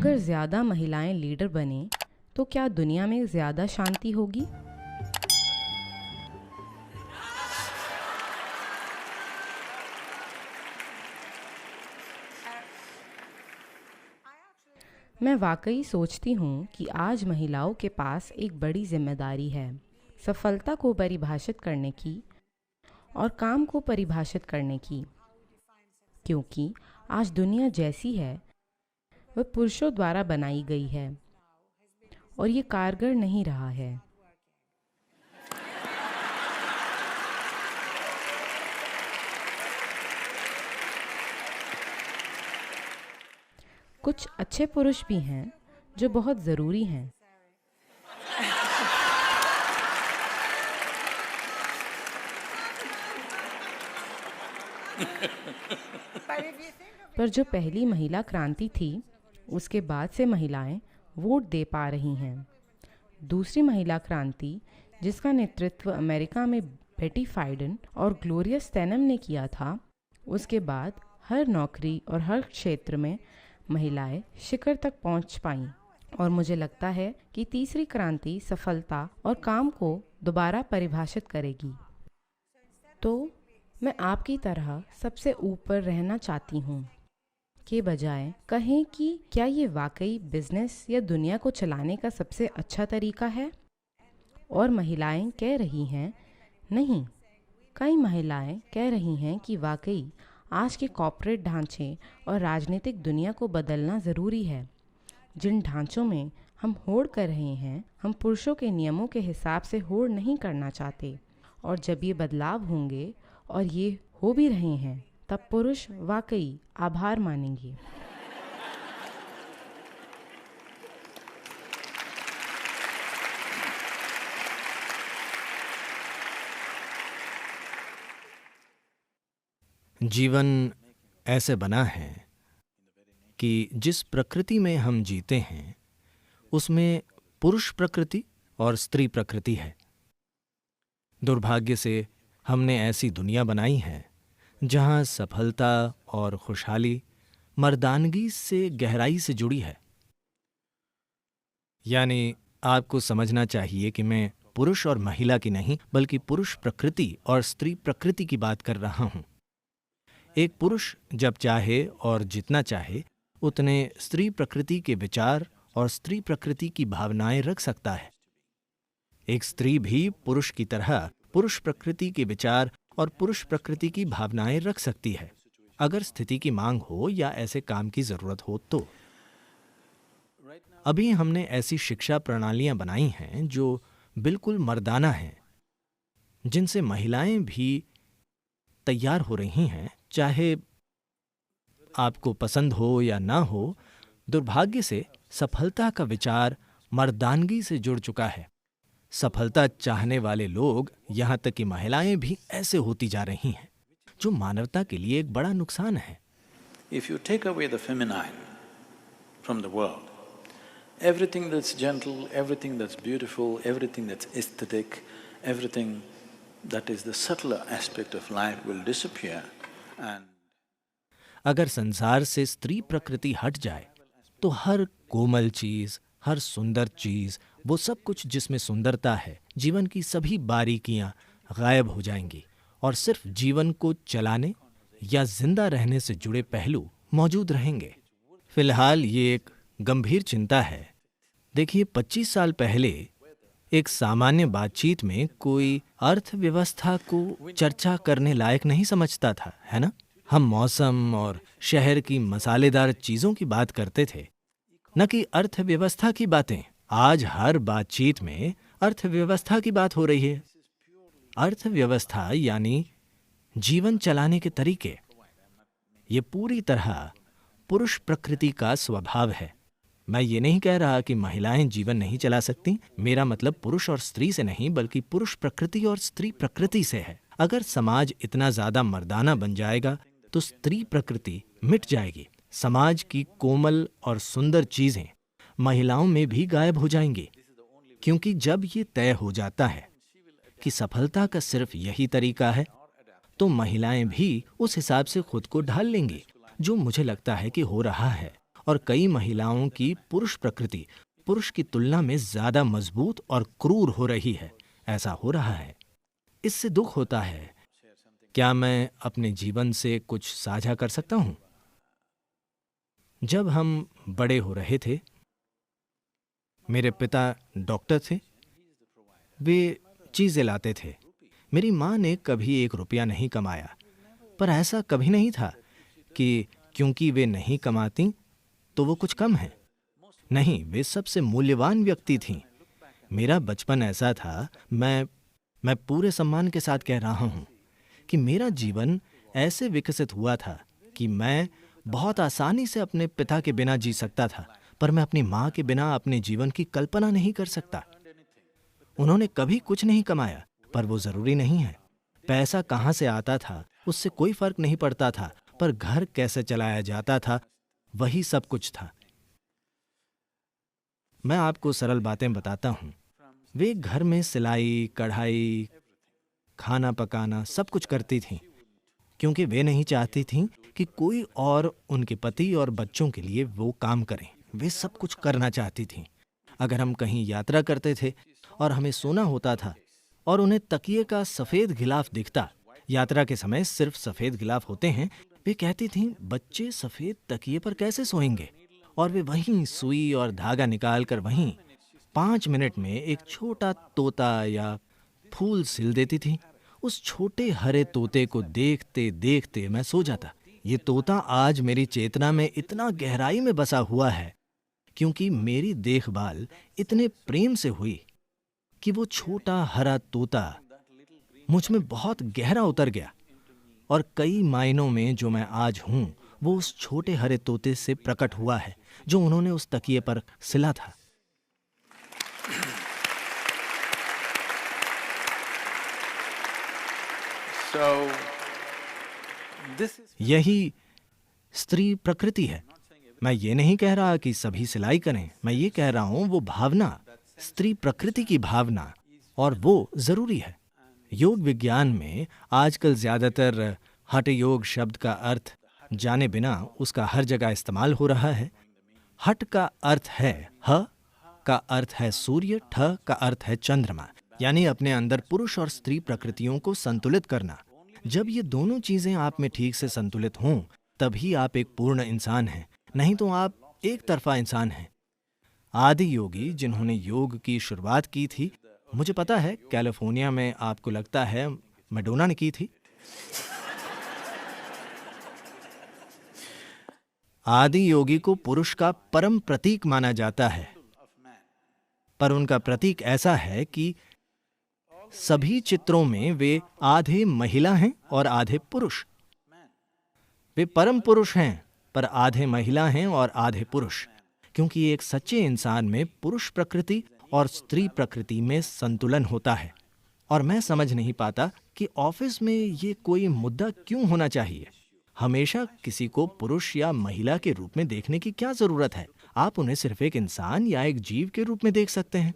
अगर ज़्यादा महिलाएं लीडर बने तो क्या दुनिया में ज़्यादा शांति होगी? मैं वाकई सोचती हूँ कि आज महिलाओं के पास एक बड़ी जिम्मेदारी है, सफलता को परिभाषित करने की और काम को परिभाषित करने की, क्योंकि आज दुनिया जैसी है वह पुरुषों द्वारा बनाई गई है और ये कारगर नहीं रहा है। कुछ अच्छे पुरुष भी हैं जो बहुत ज़रूरी हैं। पर जो पहली महिला क्रांति थी, उसके बाद से महिलाएं वोट दे पा रही हैं। दूसरी महिला क्रांति, जिसका नेतृत्व अमेरिका में बेटी फाइडन और ग्लोरिया स्टेनम ने किया था, उसके बाद हर नौकरी और हर क्षेत्र में महिलाएं शिखर तक पहुंच पाईं। और मुझे लगता है कि तीसरी क्रांति सफलता और काम को दोबारा परिभाषित करेगी। तो मैं आपकी तरह सबसे ऊपर रहना चाहती हूँ के बजाय कहें कि क्या ये वाकई बिजनेस या दुनिया को चलाने का सबसे अच्छा तरीका है? और महिलाएं कह रही हैं नहीं। कई महिलाएं कह रही हैं कि वाकई आज के कॉर्पोरेट ढांचे और राजनीतिक दुनिया को बदलना ज़रूरी है। जिन ढांचों में हम होड़ कर रहे हैं, हम पुरुषों के नियमों के हिसाब से होड़ नहीं करना चाहते। और जब ये बदलाव होंगे, और ये हो भी रहे हैं, तब पुरुष वाकई आभार मानेंगे। जीवन ऐसे बना है कि जिस प्रकृति में हम जीते हैं उसमें पुरुष प्रकृति और स्त्री प्रकृति है। दुर्भाग्य से हमने ऐसी दुनिया बनाई है जहां सफलता और खुशहाली मर्दानगी से गहराई से जुड़ी है। यानी आपको समझना चाहिए कि मैं पुरुष और महिला की नहीं, बल्कि पुरुष प्रकृति और स्त्री प्रकृति की बात कर रहा हूं। एक पुरुष जब चाहे और जितना चाहे उतने स्त्री प्रकृति के विचार और स्त्री प्रकृति की भावनाएं रख सकता है। एक स्त्री भी पुरुष की तरह पुरुष प्रकृति के विचार और पुरुष प्रकृति की भावनाएं रख सकती है, अगर स्थिति की मांग हो या ऐसे काम की जरूरत हो तो। अभी हमने ऐसी शिक्षा प्रणालियां बनाई हैं जो बिल्कुल मर्दाना हैं, जिनसे महिलाएं भी तैयार हो रही हैं, चाहे आपको पसंद हो या ना हो। दुर्भाग्य से सफलता का विचार मर्दानगी से जुड़ चुका है। सफलता चाहने वाले लोग, यहां तक कि महिलाएं भी ऐसे होती जा रही हैं, जो मानवता के लिए एक बड़ा नुकसान है। If you take away the feminine from the world, everything that's gentle, everything that's beautiful, everything that's aesthetic, everything that is the subtler aspect of life will disappear and अगर संसार से स्त्री प्रकृति हट जाए तो हर कोमल चीज, हर सुंदर चीज, वो सब कुछ जिसमें सुंदरता है, जीवन की सभी बारीकियां गायब हो जाएंगी और सिर्फ जीवन को चलाने या जिंदा रहने से जुड़े पहलू मौजूद रहेंगे। फिलहाल ये एक गंभीर चिंता है। देखिए, 25 साल पहले एक सामान्य बातचीत में कोई अर्थव्यवस्था को चर्चा करने लायक नहीं समझता था, है ना? हम मौसम और शहर की मसालेदार चीजों की बात करते थे, न कि अर्थव्यवस्था की बातें। आज हर बातचीत में अर्थव्यवस्था की बात हो रही है। अर्थव्यवस्था यानी जीवन चलाने के तरीके। ये पूरी तरह पुरुष प्रकृति का स्वभाव है। मैं ये नहीं कह रहा कि महिलाएं जीवन नहीं चला सकती। मेरा मतलब पुरुष और स्त्री से नहीं, बल्कि पुरुष प्रकृति और स्त्री प्रकृति से है। अगर समाज इतना ज्यादा मर्दाना बन जाएगा तो स्त्री प्रकृति मिट जाएगी। समाज की कोमल और सुंदर चीजें महिलाओं में भी गायब हो जाएंगी, क्योंकि जब ये तय हो जाता है कि सफलता का सिर्फ यही तरीका है, तो महिलाएं भी उस हिसाब से खुद को ढाल लेंगी, जो मुझे लगता है कि हो रहा है। और कई महिलाओं की पुरुष प्रकृति पुरुष की तुलना में ज्यादा मजबूत और क्रूर हो रही है। ऐसा हो रहा है, इससे दुख होता है। क्या मैं अपने जीवन से कुछ साझा कर सकता हूं? जब हम बड़े हो रहे थे, मेरे पिता डॉक्टर थे। वे चीजें लाते थे। मेरी माँ ने कभी 1 रुपया नहीं कमाया, पर ऐसा कभी नहीं था कि क्योंकि वे नहीं कमाती तो वो कुछ कम है। नहीं, वे सबसे मूल्यवान व्यक्ति थीं। मेरा बचपन ऐसा था, मैं पूरे सम्मान के साथ कह रहा हूं कि मेरा जीवन ऐसे विकसित हुआ था कि मैं बहुत आसानी से अपने पिता के बिना जी सकता था, पर मैं अपनी माँ के बिना अपने जीवन की कल्पना नहीं कर सकता। उन्होंने कभी कुछ नहीं कमाया, पर वो जरूरी नहीं है। पैसा कहाँ से आता था उससे कोई फर्क नहीं पड़ता था, पर घर कैसे चलाया जाता था वही सब कुछ था। मैं आपको सरल बातें बताता हूं। वे घर में सिलाई, कढ़ाई, खाना पकाना सब कुछ करती थीं, क्योंकि वे नहीं चाहती थीं कि कोई और उनके पति और बच्चों के लिए वो काम करें। वे सब कुछ करना चाहती थीं। अगर हम कहीं यात्रा करते थे और हमें सोना होता था और उन्हें तकिए का सफेद गिलाफ दिखता, यात्रा के समय सिर्फ सफेद गिलाफ होते हैं, वे कहती थीं, बच्चे सफेद तकिए पर कैसे सोएंगे? और वे वहीं सुई और धागा निकालकर वहीं 5 मिनट में एक छोटा तोता या फूल सिल देती थी। उस छोटे हरे तोते को देखते देखते मैं सो जाता। ये तोता आज मेरी चेतना में इतना गहराई में बसा हुआ है क्योंकि मेरी देखभाल इतने प्रेम से हुई कि वो छोटा हरा तोता मुझ में बहुत गहरा उतर गया, और कई मायनों में जो मैं आज हूं वो उस छोटे हरे तोते से प्रकट हुआ है जो उन्होंने उस तकिए पर सिला था। यही स्त्री प्रकृति है। मैं ये नहीं कह रहा कि सभी सिलाई करें, मैं ये कह रहा हूं वो भावना, स्त्री प्रकृति की भावना, और वो जरूरी है। योग विज्ञान में आजकल ज्यादातर हठ योग शब्द का अर्थ जाने बिना उसका हर जगह इस्तेमाल हो रहा है। हठ का अर्थ है, ह का अर्थ है सूर्य, ठ का अर्थ है चंद्रमा, यानी अपने अंदर पुरुष और स्त्री प्रकृतियों को संतुलित करना। जब ये दोनों चीजें आप में ठीक से संतुलित हों, तभी आप एक पूर्ण इंसान हैं, नहीं तो आप एक तरफा इंसान हैं। आदि योगी जिन्होंने योग की शुरुआत की थी, मुझे पता है कैलिफोर्निया में आपको लगता है मैडोना ने की थी। आदि योगी को पुरुष का परम प्रतीक माना जाता है, पर उनका प्रतीक ऐसा है कि सभी चित्रों में वे आधे महिला हैं और आधे पुरुष। वे परम पुरुष हैं पर आधे महिला हैं और आधे पुरुष, क्योंकि एक सच्चे इंसान में पुरुष प्रकृति और स्त्री प्रकृति में संतुलन होता है। और मैं समझ नहीं पाता कि ऑफिस में ये कोई मुद्दा क्यों होना चाहिए। हमेशा किसी को पुरुष या महिला के रूप में देखने की क्या जरूरत है? आप उन्हें सिर्फ एक इंसान या एक जीव के रूप में देख सकते हैं।